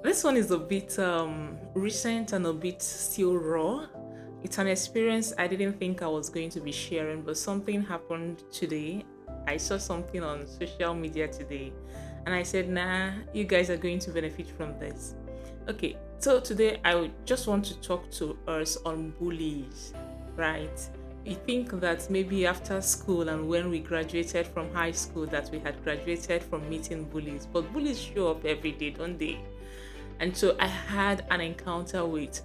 This one is a bit recent and a bit still raw. It's an experience I didn't think I was going to be sharing, but something happened today. I saw something on social media today, and I said, nah, you guys are going to benefit from this. Okay, so today I would just want to talk to us on bullies, right? We think that maybe after school and when we graduated from high school that we had graduated from meeting bullies, but bullies show up every day, don't they? And so I had an encounter with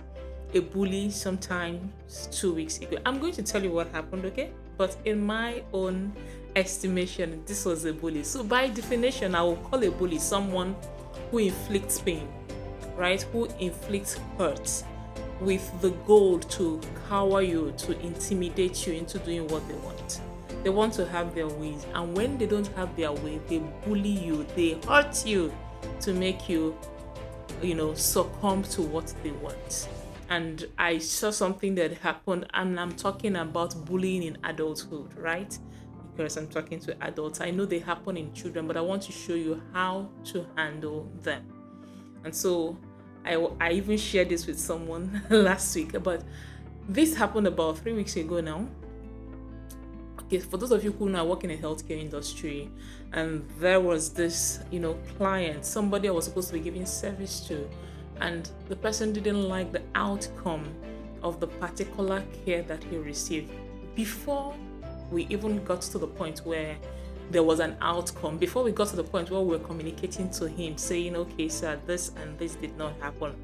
a bully sometimes 2 weeks ago. I'm going to tell you what happened, okay? But in my own estimation, this was a bully. So by definition, I will call a bully someone who inflicts pain, right? Who inflicts hurt with the goal to cower you, to intimidate you into doing what they want. They want to have their ways. And when they don't have their way, they bully you, they hurt you to make you succumb to what they want. And I saw something that happened, and I'm talking about bullying in adulthood, right? Because I'm talking to adults. I know they happen in children, but I want to show you how to handle them. And so I even shared this with someone last week, but this happened about 3 weeks ago now. Okay, for those of you who know, I work in the healthcare industry, and there was this, client, somebody I was supposed to be giving service to, and the person didn't like the outcome of the particular care that he received. Before we even got to the point where there was an outcome, before we got to the point where we were communicating to him, saying, okay, sir, this and this did not happen,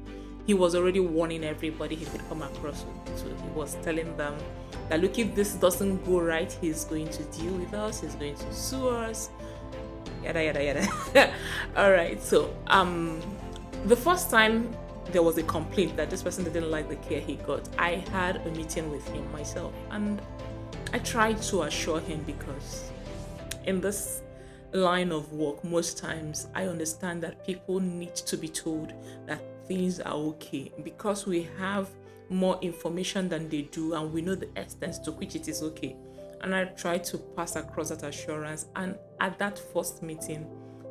he was already warning everybody he could come across with. So he was telling them that, look, if this doesn't go right, he's going to deal with us, he's going to sue us, yada yada yada. All right, so the first time there was a complaint that this person didn't like the care he got, I had a meeting with him myself, and I tried to assure him, because in this line of work, most times I understand that people need to be told that things are okay, because we have more information than they do, and we know the extent to which it is okay. And I tried to pass across that assurance, and at that first meeting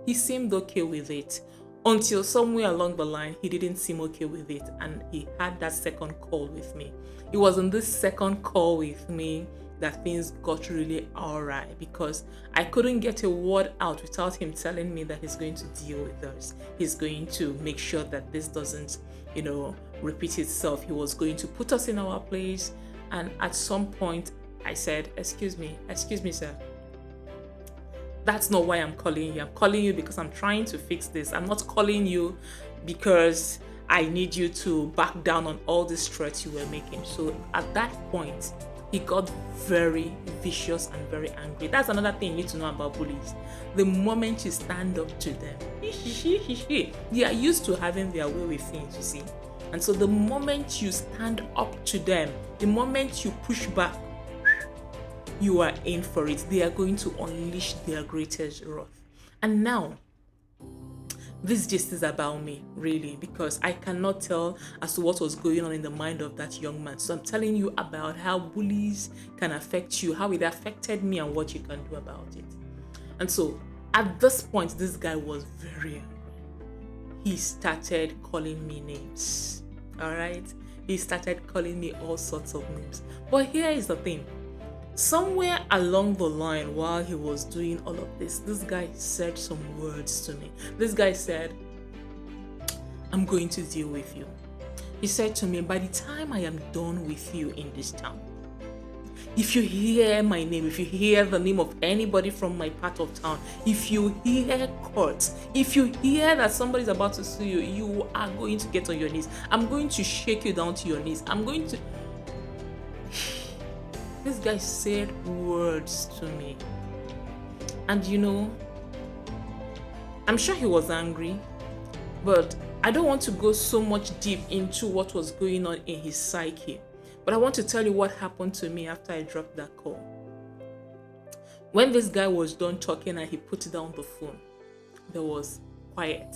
he seemed okay with it, until somewhere along the line he didn't seem okay with it, and he had that second call with me. It was in this second call with me that things got really alright, because I couldn't get a word out without him telling me that he's going to deal with us. He's going to make sure that this doesn't, repeat itself. He was going to put us in our place. And at some point I said, excuse me, sir. That's not why I'm calling you. I'm calling you because I'm trying to fix this. I'm not calling you because I need you to back down on all these threats you were making. So at that point, he got very vicious and very angry. That's another thing you need to know about bullies. The moment you stand up to them, they are used to having their way with things, you see. And so the moment you stand up to them, the moment you push back, you are in for it. They are going to unleash their greatest wrath. And now, this gist is about me, really, because I cannot tell as to what was going on in the mind of that young man. So I'm telling you about how bullies can affect you, how it affected me, and what you can do about it. And so at this point, this guy was very angry. He started calling me names. All right? He started calling me all sorts of names. But here is the thing. Somewhere along the line, while he was doing all of this guy said some words to me. This guy said, I'm going to deal with you. He said to me, by the time I am done with you in this town, if you hear my name, if you hear the name of anybody from my part of town, if you hear court, if you hear that somebody's about to sue you, you are going to get on your knees. I'm going to shake you down to your knees. This guy said words to me. And I'm sure he was angry, but I don't want to go so much deep into what was going on in his psyche. But I want to tell you what happened to me after I dropped that call. When this guy was done talking and he put down the phone, there was quiet.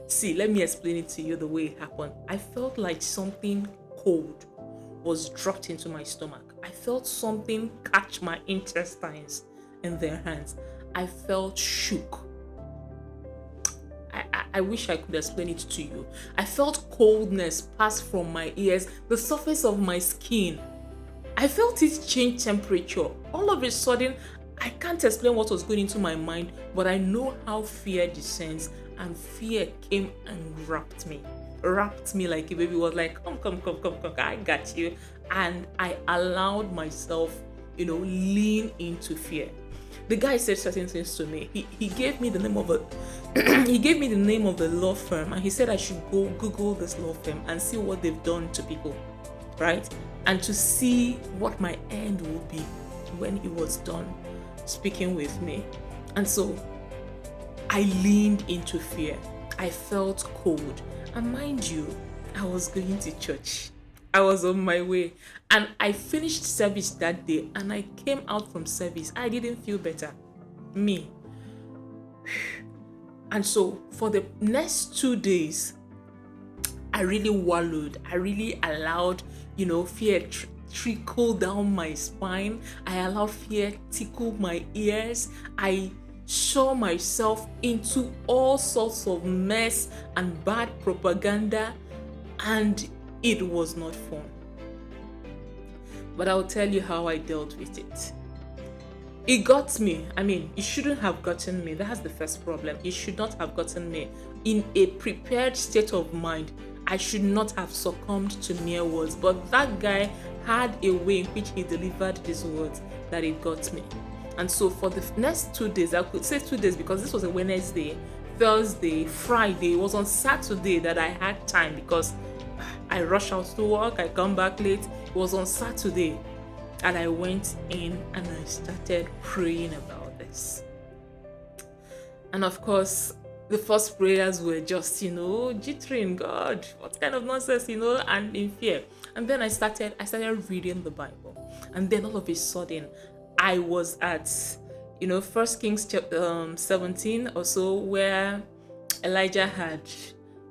See, let me explain it to you the way it happened. I felt like something cold was dropped into my stomach. I felt something catch my intestines in their hands. I felt shook. I I wish I could explain it to you. I felt coldness pass from my ears, the surface of my skin. I felt it change temperature. All of a sudden, I can't explain what was going into my mind, but I know how fear descends, and fear came and wrapped me like a baby. Was like, come, come, come, come, come, I got you. And I allowed myself, lean into fear. The guy said certain things to me. He gave me the name of he gave me the name of the law firm, and he said I should go Google this law firm and see what they've done to people, right? And to see what my end will be when he was done speaking with me. And so I leaned into fear. I felt cold. And mind you, I was going to church. I was on my way. And I finished service that day, and I came out from service. I didn't feel better. Me. And so for the next 2 days, I really wallowed. I really allowed, fear trickle down my spine. I allowed fear tickle my ears. I saw myself into all sorts of mess and bad propaganda, and it was not fun. But I'll tell you how I dealt with it. It got me. It shouldn't have gotten me. That's the first problem. It should not have gotten me. In a prepared state of mind, I should not have succumbed to mere words. But that guy had a way in which he delivered these words that it got me. And so for the next 2 days, I could say 2 days because this was a Wednesday, Thursday, Friday. It was on Saturday that I had time because I rushed out to work. I come back late. It was on Saturday. And I went in and I started praying about this. And of course, the first prayers were just, jittering, God, what kind of nonsense, and in fear. And then I started reading the Bible. And then all of a sudden, I was at, 1 Kings 17 or so, where Elijah had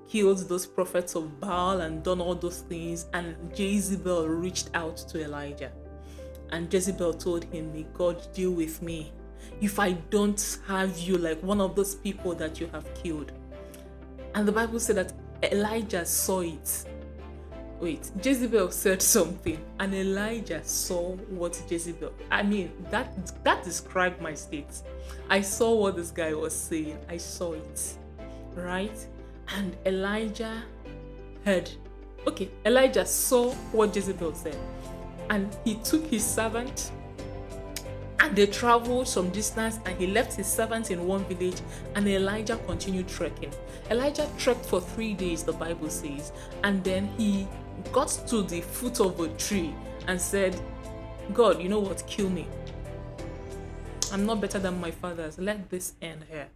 killed those prophets of Baal and done all those things. And Jezebel reached out to Elijah. And Jezebel told him, may God deal with me if I don't have you like one of those people that you have killed. And the Bible said that Elijah saw it. Wait, Jezebel said something and Elijah saw what Jezebel... that described my state. I saw what this guy was saying. I saw it. Right? And Elijah saw what Jezebel said. And he took his servant and they traveled some distance, and he left his servant in one village, and Elijah continued trekking. Elijah trekked for 3 days, the Bible says, and then he got to the foot of a tree and said, God, you know what? Kill me. I'm not better than my fathers. Let this end here.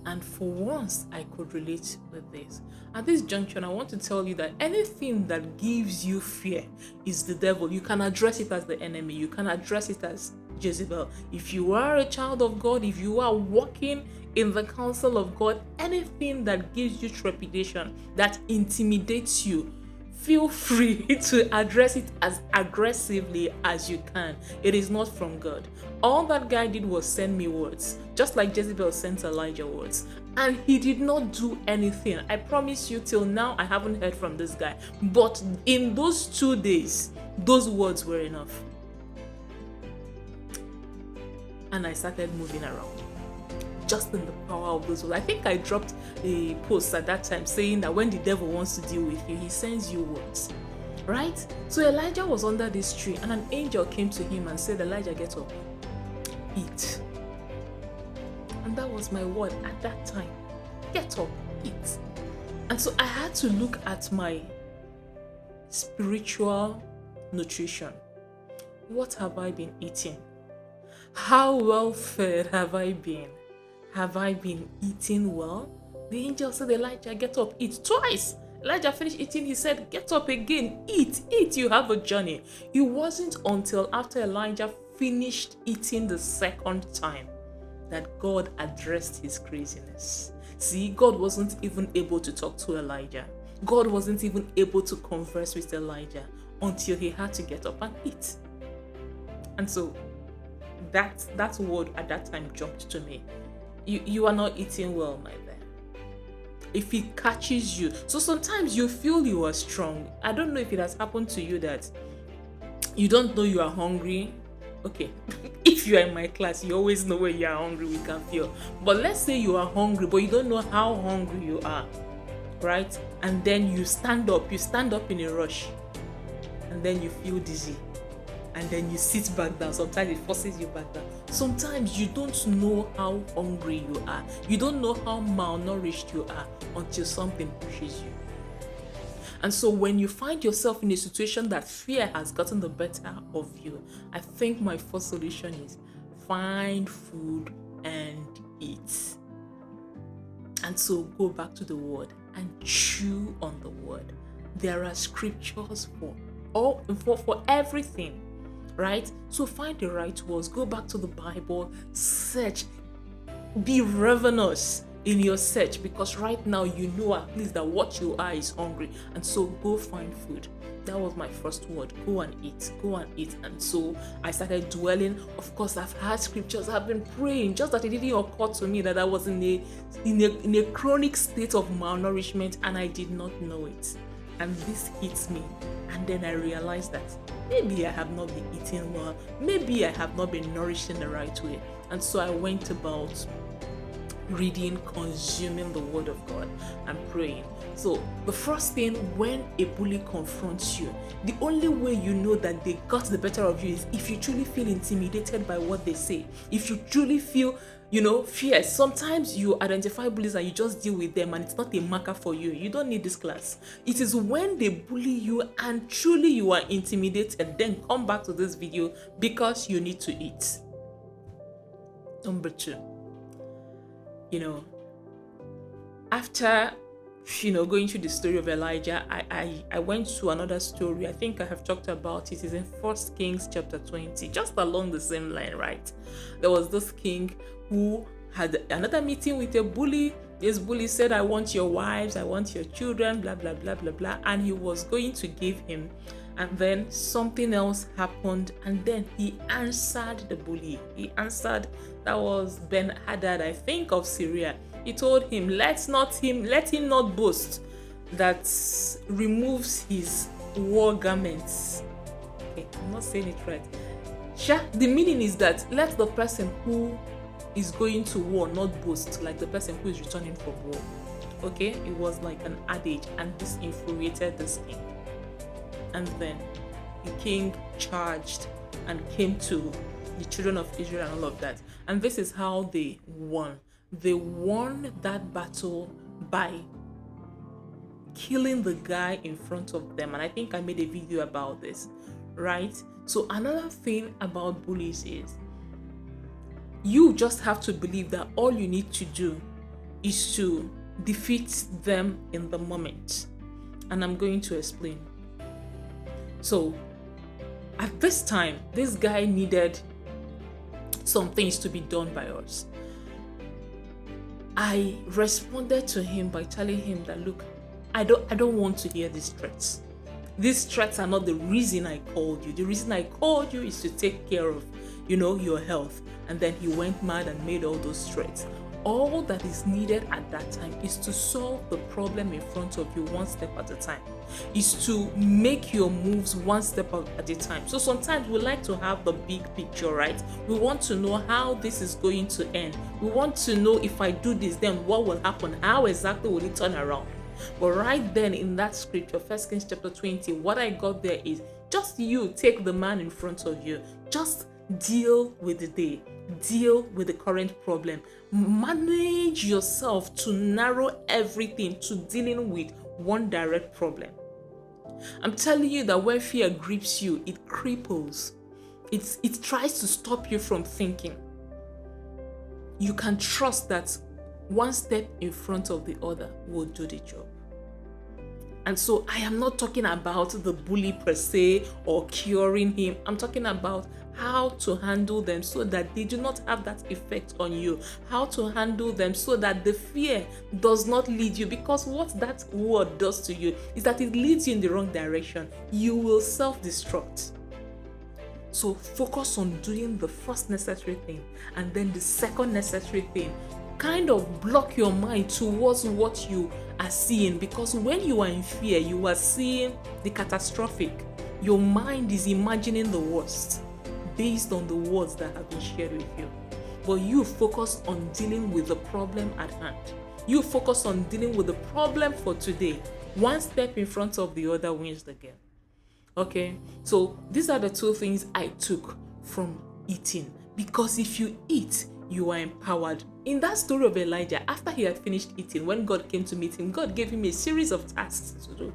And for once, I could relate with this. At this junction, I want to tell you that anything that gives you fear is the devil. You can address it as the enemy. You can address it as Jezebel. If you are a child of God, if you are walking in the counsel of God, anything that gives you trepidation, that intimidates you, feel free to address it as aggressively as you can. It is not from God. All that guy did was send me words, just like Jezebel sent Elijah words. And he did not do anything. I promise you, till now, I haven't heard from this guy. But in those 2 days, those words were enough. And I started moving around. Just in the power of those words. I think I dropped a post at that time saying that when the devil wants to deal with you, he sends you words, right? So Elijah was under this tree, and an angel came to him and said, Elijah, get up, eat. And that was my word at that time. Get up, eat. And so I had to look at my spiritual nutrition. What have I been eating? How well fed have I been? Have I been eating well? The angel said, Elijah, get up, eat. Twice. Elijah finished eating. He said, get up again, eat, you have a journey. It wasn't until after Elijah finished eating the second time that God addressed his craziness. See, God wasn't even able to talk to Elijah. God wasn't even able to converse with Elijah until he had to get up and eat. And so that word at that time jumped to me. You are not eating well, my dear. if it catches you. So sometimes you feel you are strong. I don't know if it has happened to you that you don't know you are hungry. Okay, if you are in my class, you always know when you are hungry, we can feel. But let's say you are hungry, but you don't know how hungry you are, right? And then you stand up in a rush, and then you feel dizzy, and then you sit back down. Sometimes it forces you back down. Sometimes you don't know how hungry you are. You don't know how malnourished you are until something pushes you. And so when you find yourself in a situation that fear has gotten the better of you, I think my first solution is find food and eat. And so go back to the word and chew on the word. There are scriptures for everything, right? So find the right words, go back to the Bible, search, be ravenous in your search, because right now you know at least that what you are is hungry. And so go find food. That was my first word. Go and eat. And so I started dwelling. Of course, I've had scriptures, I've been praying, just that it didn't occur to me that I was in a chronic state of malnourishment, and I did not know it. And this hits me. And then I realized that maybe I have not been eating well. Maybe I have not been nourished in the right way. And so I went about reading, consuming the word of God, and praying. So the first thing, when a bully confronts you, the only way you know that they got the better of you is if you truly feel intimidated by what they say. If you truly feel, fear. Sometimes you identify bullies and you just deal with them, and it's not a marker for you. You don't need this class. It is when they bully you and truly you are intimidated, then come back to this video, because you need to eat. Number 2, after going through the story of Elijah, I went to another story. I think I have talked about it. It's in 1 Kings chapter 20, just along the same line, right? There was this king who had another meeting with a bully. This bully said, I want your wives, I want your children, blah, blah, blah, blah, blah. And he was going to give him. And then something else happened, and then he answered the bully. That was Ben-Hadad, I think, of Syria. He told him, let him not boast that removes his war garments. Okay, I'm not saying it right. The meaning is that let the person who is going to war not boast like the person who is returning from war. Okay, it was like an adage, and this infuriated this king. And then the king charged and came to the children of Israel and all of that. And this is how they won. They won that battle by killing the guy in front of them. And I think I made a video about this, right? So another thing about bullies is you just have to believe that all you need to do is to defeat them in the moment. And I'm going to explain. So at this time, this guy needed some things to be done by us. I responded to him by telling him that, look, I don't want to hear these threats. These threats are not the reason I called you. The reason I called you is to take care of, your health. And then he went mad and made all those threats. All that is needed at that time is to solve the problem in front of you one step at a time. Is to make your moves one step at a time. So sometimes we like to have the big picture, right? We want to know how this is going to end. We want to know, if I do this, then what will happen? How exactly will it turn around? But right then in that scripture, 1 Kings chapter 20, what I got there is just you take the man in front of you. Just deal with the day. Deal with the current problem. Manage yourself to narrow everything to dealing with one direct problem. I'm telling you that when fear grips you, it cripples. It tries to stop you from thinking. You can trust that one step in front of the other will do the job. And so I am not talking about the bully per se or curing him. I'm talking about how to handle them so that they do not have that effect on you. How to handle them so that the fear does not lead you. Because what that word does to you is that it leads you in the wrong direction. You will self-destruct. So focus on doing the first necessary thing, and then the second necessary thing kind of block your mind towards what you are seeing, because when you are in fear, you are seeing the catastrophic. Your mind is imagining the worst based on the words that have been shared with you. But you focus on dealing with the problem at hand. You focus on dealing with the problem for today. One step in front of the other wins the game. Okay, so these are the two things I took from eating. Because if you eat, you are empowered. In that story of Elijah, after he had finished eating, when God came to meet him, God gave him a series of tasks to do.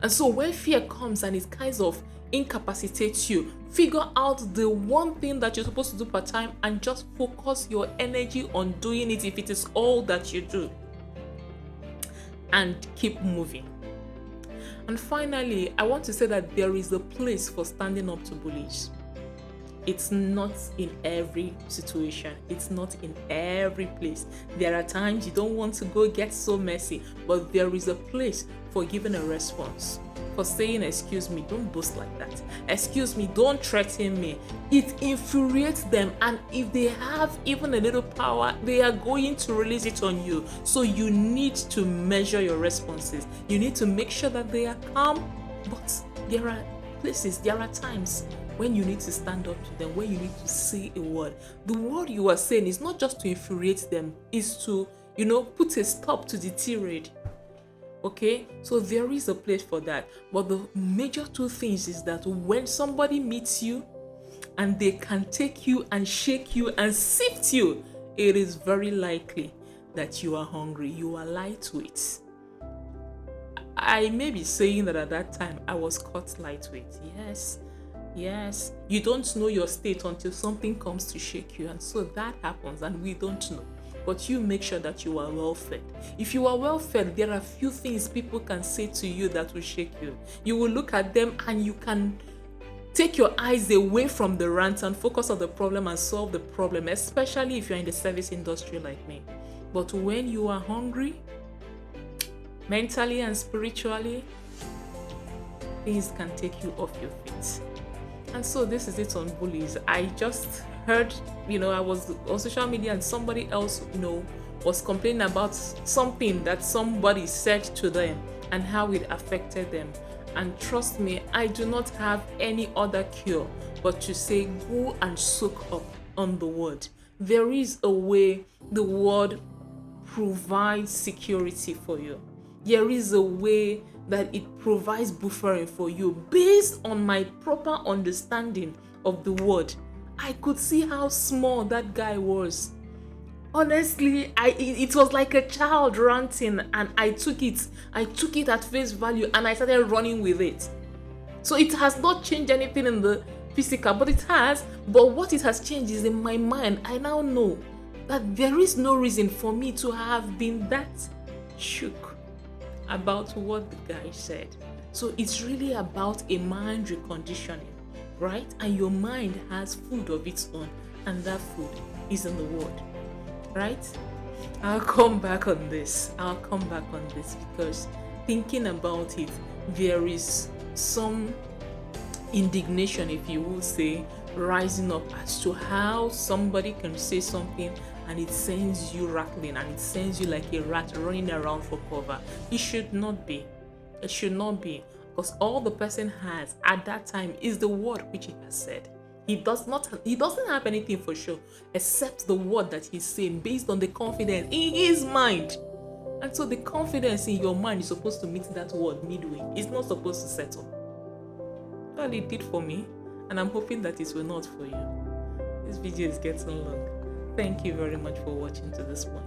And so when fear comes and it kind of incapacitates you, figure out the one thing that you're supposed to do per time and just focus your energy on doing it if it is all that you do. And keep moving. And finally, I want to say that there is a place for standing up to bullies. It's not in every situation. It's not in every place. There are times you don't want to go get so messy, but there is a place for giving a response, for saying, excuse me, don't boast like that. Excuse me, don't threaten me. It infuriates them, and if they have even a little power, they are going to release it on you. So you need to measure your responses. You need to make sure that they are calm, but there are places, there are times when you need to stand up to them, when you need to say a word. The word you are saying is not just to infuriate them, is to, put a stop to the tirade. Okay, so there is a place for that. But the major two things is that when somebody meets you and they can take you and shake you and sift you, it is very likely that you are hungry, you are lightweight. I may be saying that at that time I was caught lightweight. Yes, you don't know your state until something comes to shake you, and so that happens and we don't know. But you make sure that you are well fed. If you are well fed, there are few things people can say to you that will shake you. You will look at them and you can take your eyes away from the rant and focus on the problem and solve the problem, especially if you're in the service industry like me. But when you are hungry, mentally and spiritually, things can take you off your feet. And so this is it on bullies. I just heard, I was on social media and somebody else, was complaining about something that somebody said to them and how it affected them. And trust me, I do not have any other cure but to say, go and soak up on the word. There is a way the word provides security for you. There is a way that it provides buffering for you. Based on my proper understanding of the word, I could see how small that guy was. Honestly, it was like a child ranting, and I took it at face value and I started running with it. So it has not changed anything in the physical, but what it has changed is in my mind. I now know that there is no reason for me to have been that shook about what the guy said. So it's really about a mind reconditioning, right? And your mind has food of its own, and that food is in the word, right? I'll come back on this because thinking about it, there is some indignation, if you will say, rising up as to how somebody can say something and it sends you rattling and it sends you like a rat running around for cover. It should not be. Because all the person has at that time is the word which he has said. He doesn't have anything for sure except the word that he's saying based on the confidence in his mind. And so the confidence in your mind is supposed to meet that word midway. It's not supposed to settle. Well, it did for me, and I'm hoping that it will not for you. This video is getting long. Thank you very much for watching to this point.